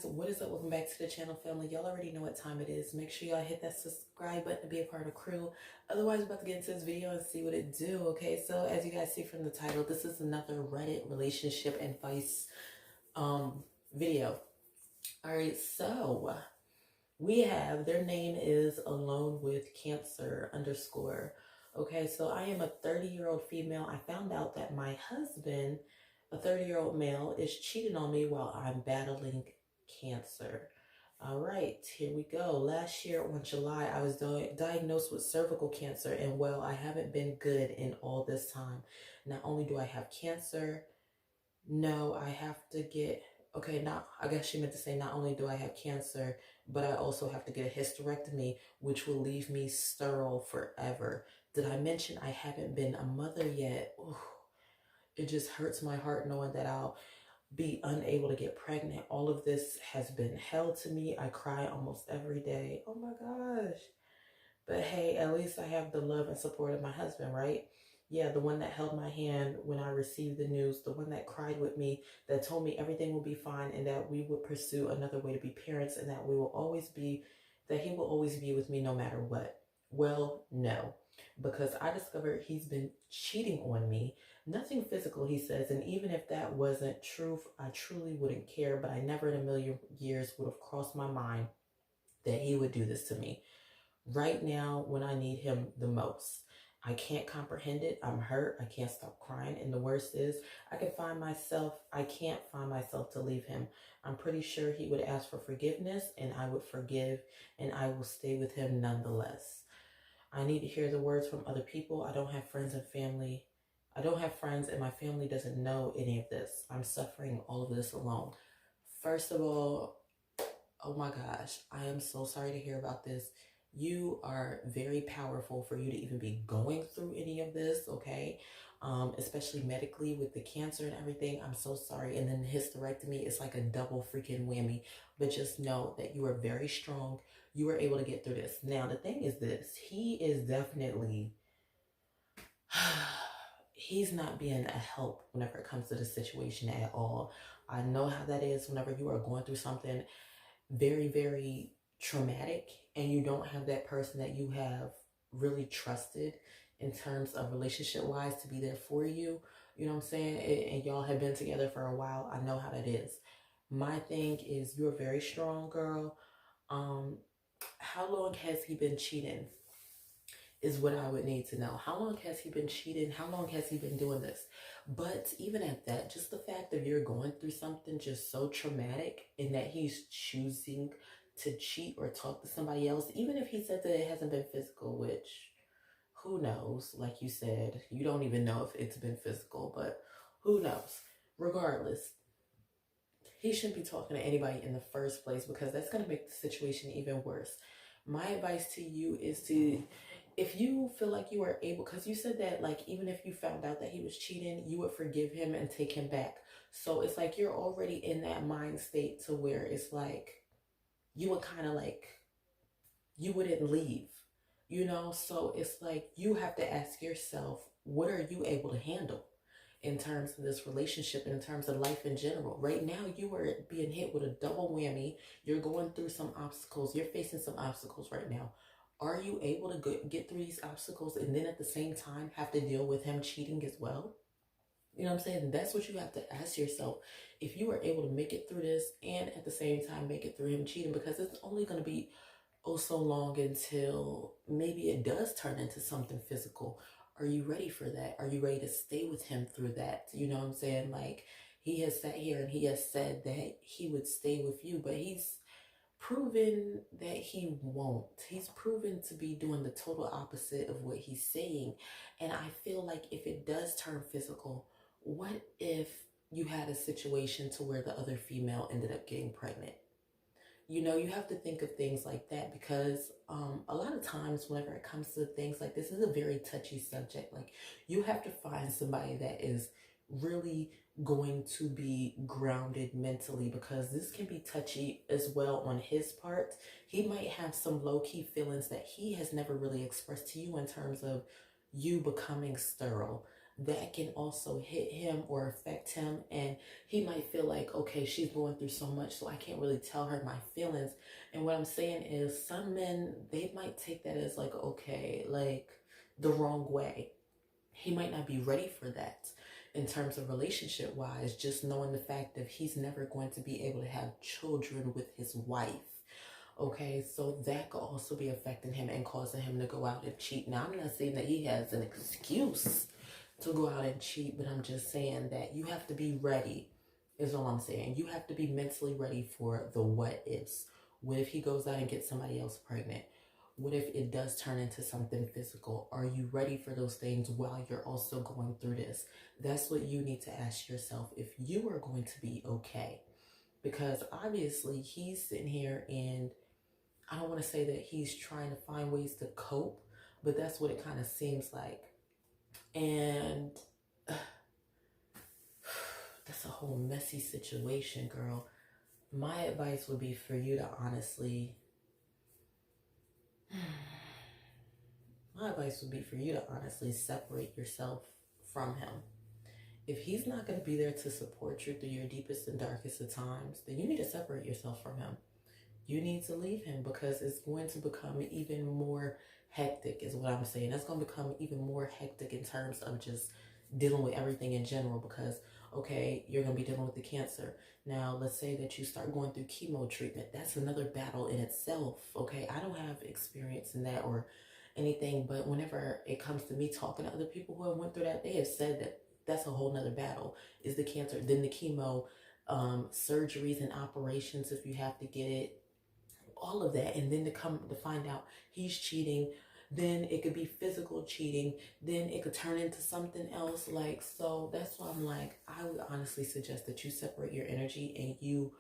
guys, what is up? Welcome back to the channel, family. Y'all already know what time it is. Make sure y'all hit that subscribe button to be a part of the crew. Otherwise, we're about to get into this video and see what it do. Okay, so as you guys see from the title, this is another Reddit relationship advice video. All right, so we have, their name is Alone with Cancer _ Okay, so I am a 30-year-old female. I found out that my husband, a 30-year-old male, is cheating on me while I'm battling cancer. All right, here we go. Last year on July, I was diagnosed with cervical cancer, and well, I haven't been good in all this time. Not only do I have cancer, no, I have to get, okay, not, I guess she meant to say not only do I have cancer, but I also have to get a hysterectomy, which will leave me sterile forever. Did I mention I haven't been a mother yet? Ooh, it just hurts my heart knowing that I'll be unable to get pregnant. All of this has been hell to me. I cry almost every day. Oh my gosh. But hey, at least I have the love and support of my husband, right? Yeah, the one that held my hand when I received the news, the one that cried with me, that told me everything will be fine and that we would pursue another way to be parents and that we will always be, that he will always be with me no matter what. Well, no, because I discovered he's been cheating on me. Nothing physical, he says, and even if that wasn't true, I truly wouldn't care, but I never in a million years would have crossed my mind that he would do this to me. Right now, when I need him the most, I can't comprehend it. I'm hurt. I can't stop crying. And the worst is, I can't find myself to leave him. I'm pretty sure he would ask for forgiveness and I would forgive and I will stay with him nonetheless. I need to hear the words from other people. I don't have friends and family. I don't have friends and my family doesn't know any of this. I'm suffering all of this alone. First of all, oh my gosh, I am so sorry to hear about this. You are very powerful for you to even be going through any of this, okay? Especially medically with the cancer and everything. I'm so sorry. And then the hysterectomy is like a double freaking whammy. But just know that you are very strong. You were able to get through this. Now, the thing is this. He is definitely... he's not being a help whenever it comes to the situation at all. I know how that is whenever you are going through something very, very traumatic and you don't have that person that you have really trusted in terms of relationship wise to be there for you. You know what I'm saying? And y'all have been together for a while. I know how that is. My thing is you're very strong, girl. How long has he been cheating? Is what I would need to know. How long has he been cheating? How long has he been doing this? But even at that, just the fact that you're going through something just so traumatic and that he's choosing to cheat or talk to somebody else, even if he said that it hasn't been physical, which who knows? Like you said, you don't even know if it's been physical, but who knows? Regardless, he shouldn't be talking to anybody in the first place because that's going to make the situation even worse. My advice to you is to, if you feel like you are able, because you said that like even if you found out that he was cheating, you would forgive him and take him back. So it's like you're already in that mind state to where it's like you would kind of like, you wouldn't leave, you know? So it's like you have to ask yourself, what are you able to handle in terms of this relationship and in terms of life in general? Right now, you are being hit with a double whammy. You're going through some obstacles. You're facing some obstacles right now. Are you able to get through these obstacles and then at the same time have to deal with him cheating as well? You know what I'm saying? That's what you have to ask yourself. If you are able to make it through this and at the same time make it through him cheating, because it's only going to be oh so long until maybe it does turn into something physical. Are you ready for that? Are you ready to stay with him through that? You know what I'm saying? Like, he has sat here and he has said that he would stay with you, but he's proven that he won't. He's proven to be doing the total opposite of what he's saying. And I feel like if it does turn physical, what if you had a situation to where the other female ended up getting pregnant? You know, you have to think of things like that because a lot of times whenever it comes to things like this is a very touchy subject. Like, you have to find somebody that is really going to be grounded mentally, because this can be touchy as well on his part. He might have some low-key feelings that he has never really expressed to you in terms of you becoming sterile. that can also hit him or affect him. And he might feel like, okay, she's going through so much, so I can't really tell her my feelings. And what I'm saying is, some men, they might take that as like, okay, like the wrong way. He might not be ready for that in terms of relationship wise, just knowing the fact that he's never going to be able to have children with his wife. Okay, so that could also be affecting him and causing him to go out and cheat. Now, I'm not saying that he has an excuse to go out and cheat, but I'm just saying that you have to be ready, is all I'm saying. You have to be mentally ready for the what ifs. What if he goes out and gets somebody else pregnant? What if it does turn into something physical? Are you ready for those things while you're also going through this? That's what you need to ask yourself, if you are going to be okay. Because obviously he's sitting here, and I don't want to say that he's trying to find ways to cope, but that's what it kind of seems like. And that's a whole messy situation, girl. My advice would be for you to honestly, separate yourself from him. If he's not going to be there to support you through your deepest and darkest of times, then you need to separate yourself from him. You need to leave him, because it's going to become even more hectic, is what I'm saying. It's going to become even more hectic in terms of just dealing with everything in general, because, okay, you're going to be dealing with the cancer. Now, let's say that you start going through chemo treatment. That's another battle in itself, okay? I don't have experience in that or anything, but whenever it comes to me talking to other people who have went through that, they have said that that's a whole nother battle, is the cancer, then the chemo, surgeries and operations if you have to get it, all of that. And then to come to find out he's cheating, then it could be physical cheating, then it could turn into something else. Like, so that's why I'm like, I would honestly suggest that you separate your energy and you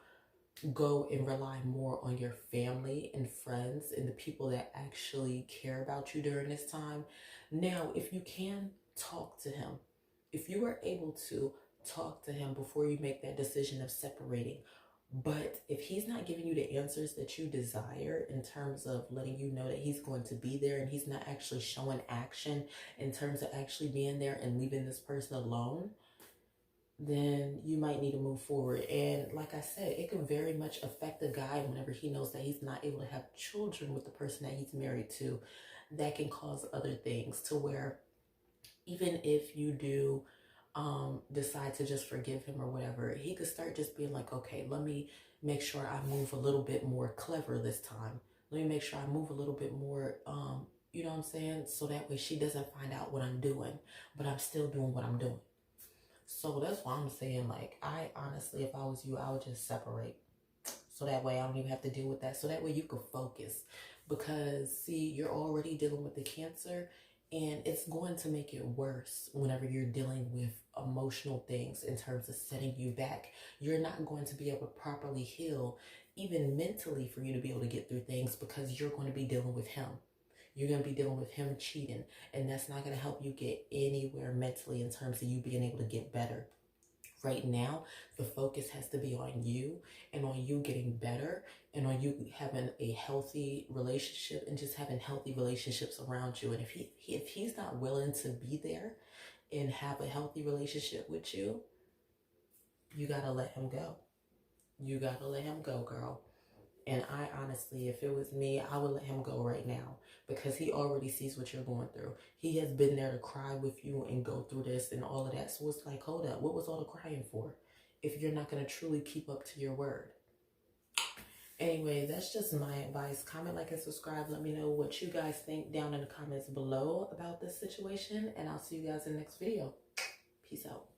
go and rely more on your family and friends and the people that actually care about you during this time. Now, if you can talk to him, if you are able to talk to him before you make that decision of separating, but if he's not giving you the answers that you desire in terms of letting you know that he's going to be there, and he's not actually showing action in terms of actually being there and leaving this person alone, then you might need to move forward. And like I said, it can very much affect the guy whenever he knows that he's not able to have children with the person that he's married to. That can cause other things, to where even if you do decide to just forgive him or whatever, he could start just being like, okay, let me make sure I move a little bit more clever this time. Let me make sure I move a little bit more, you know what I'm saying? So that way she doesn't find out what I'm doing, but I'm still doing what I'm doing. So that's why I'm saying, like, I honestly, if I was you, I would just separate. So that way I don't even have to deal with that. So that way you can focus. Because, see, you're already dealing with the cancer, and it's going to make it worse whenever you're dealing with emotional things in terms of setting you back. You're not going to be able to properly heal, even mentally, for you to be able to get through things, because you're going to be dealing with him. You're going to be dealing with him cheating, and that's not going to help you get anywhere mentally in terms of you being able to get better. Right now, the focus has to be on you and on you getting better and on you having a healthy relationship and just having healthy relationships around you. And if he's not willing to be there and have a healthy relationship with you, you got to let him go. You got to let him go, girl. And I honestly, if it was me, I would let him go right now, because he already sees what you're going through. He has been there to cry with you and go through this and all of that. So it's like, hold up, what was all the crying for if you're not going to truly keep up to your word? Anyway, that's just my advice. Comment, like, and subscribe. Let me know what you guys think down in the comments below about this situation. And I'll see you guys in the next video. Peace out.